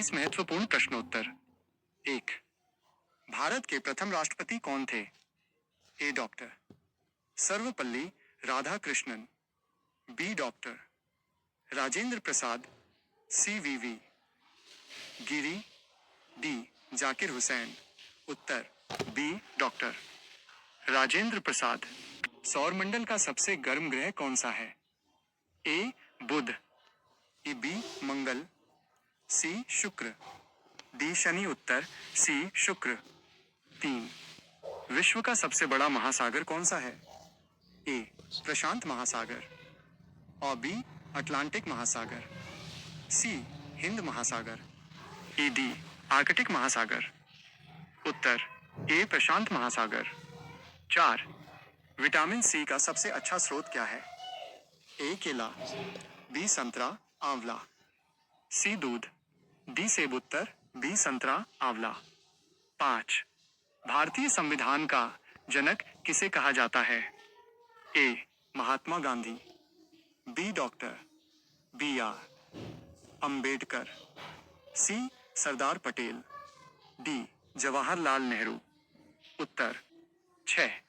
20 महत्वपूर्ण प्रश्नोत्तर। 1। भारत के प्रथम राष्ट्रपति कौन थे? A doctor Sarvepalli Radhakrishnan, B doctor Rajendra Prasad, C V Giri, D Zakir Hussain. उत्तर बी डॉक्टर राजेंद्र प्रसाद। सौरमंडल का सबसे गर्म ग्रह कौन सा है? ए बुध, बी मंगल, सी शुक्र, डी शनि। उत्तर सी शुक्र। 3। विश्व का सबसे बड़ा महासागर कौन सा है? ए प्रशांत महासागर, और बी अटलांटिक महासागर, सी हिंद महासागर, डी आर्कटिक महासागर। उत्तर ए प्रशांत महासागर। 4। विटामिन सी का सबसे अच्छा स्रोत क्या है? ए केला, बी संतरा आंवला, सी दूध, डी सेब। उत्तर बी संतरा आंवला। 5। भारतीय संविधान का जनक किसे कहा जाता है? A Mahatma Gandhi, B doctor B R Ambedkar, C Sardar Patel, D Jawaharlal Nehru. उत्तर 6।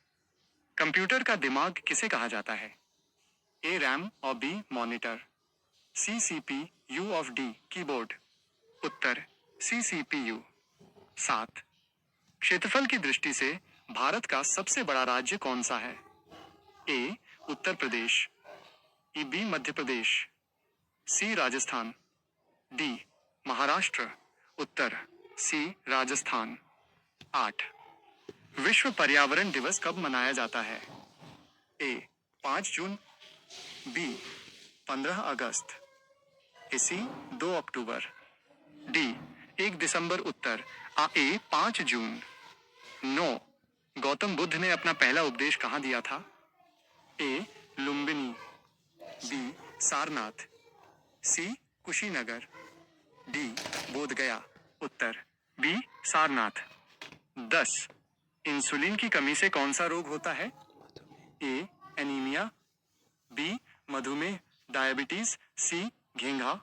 कंप्यूटर का दिमाग किसे कहा जाता है? ए रैम और बी मॉनिटर, सी CPU ऑफ डी कीबोर्ड। उत्तर सी CPU। 7। क्षेत्रफल की दृष्टि से भारत का सबसे बड़ा राज्य कौन सा है? ए उत्तर प्रदेश, बी मध्य प्रदेश, सी राजस्थान, डी महाराष्ट्र। उत्तर सी राजस्थान। 8। विश्व पर्यावरण दिवस कब मनाया जाता है? ए 5 जून, बी 15 अगस्त, सी 2 अक्टूबर, डी 1 दिसंबर। उत्तर ए 5 जून। 9। गौतम बुद्ध ने अपना पहला उपदेश कहाँ दिया था? ए लुम्बिनी, बी सारनाथ, सी कुशीनगर, डी बोधगया। उत्तर बी सारनाथ। 10। इंसुलिन की कमी से कौन सा रोग होता है? ए एनीमिया, बी मधुमेह डायबिटीज, सी घेंघा,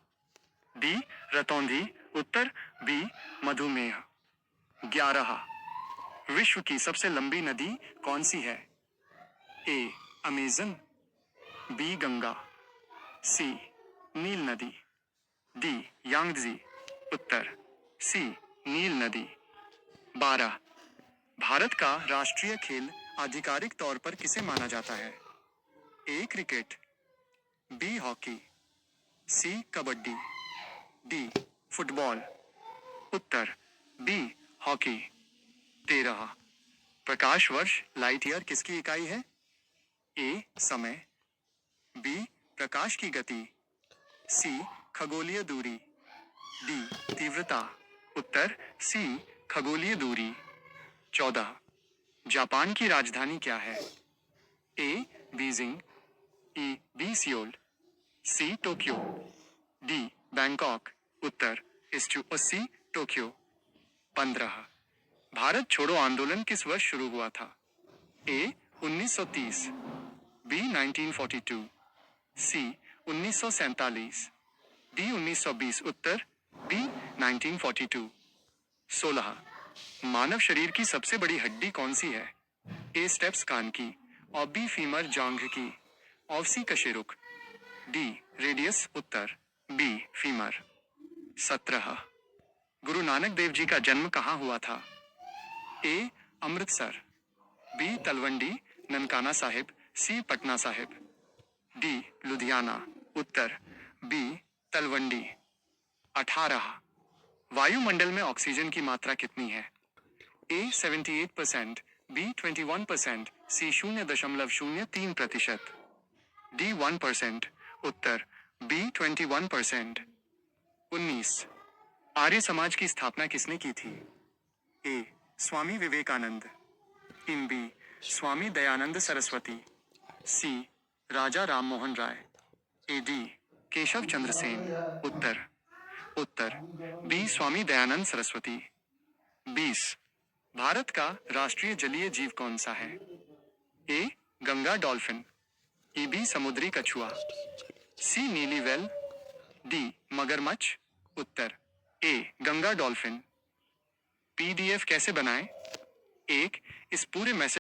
डी रतौंधी। उत्तर बी मधुमेह। 11। विश्व की सबसे लंबी नदी कौन सी है? ए अमेजन, बी गंगा, सी नील नदी, डी यांगजी। उत्तर सी नील नदी। 12। भारत का राष्ट्रीय खेल आधिकारिक तौर पर किसे माना जाता है? ए क्रिकेट, बी हॉकी, सी कबड्डी, डी फुटबॉल। उत्तर बी हॉकी। 13। प्रकाश वर्ष लाइट ईयर किसकी इकाई है? ए समय, बी प्रकाश की गति, सी खगोलीय दूरी, डी तीव्रता। उत्तर सी खगोलीय दूरी। 14। जापान की राजधानी क्या है? A Beijing, B Seoul, C Tokyo, D Bangkok. उत्तर सी टोक्यो। 15। भारत छोड़ो आंदोलन किस वर्ष शुरू हुआ था? A 1930, B 1942, C 1947, D 1920। उत्तर बी 1942। 16। मानव शरीर की सबसे बड़ी हड्डी कौन सी है? ए स्टेप्स कान की, और बी फीमर जांघ की, और सी कशेरुक, डी रेडियस। उत्तर बी फीमर। 17। गुरु नानक देव जी का जन्म कहाँ हुआ था? ए अमृतसर, बी तलवंडी ननकाना साहिब, सी पटना साहिब, डी लुधियाना। उत्तर बी तलवंडी। 18। वायुमंडल में ऑक्सीजन की मात्रा कितनी है? ए 78%, बी 21%, सी 0.03%, डी 1%। उत्तर बी 21%। 19। आर्य समाज की स्थापना किसने की थी? ए स्वामी विवेकानंद, बी स्वामी दयानंद सरस्वती, सी राजा राममोहन राय, डी केशव चंद्र सेन। उत्तर बी स्वामी दयानंद सरस्वती। 20। भारत का राष्ट्रीय जलीय जीव कौन सा है? ए गंगा डॉल्फिन, बी समुद्री कछुआ, सी नीली वेल, डी मगरमच्छ। उत्तर ए गंगा डॉल्फिन। पीडीएफ कैसे बनाएं? एक, इस पूरे मैसेज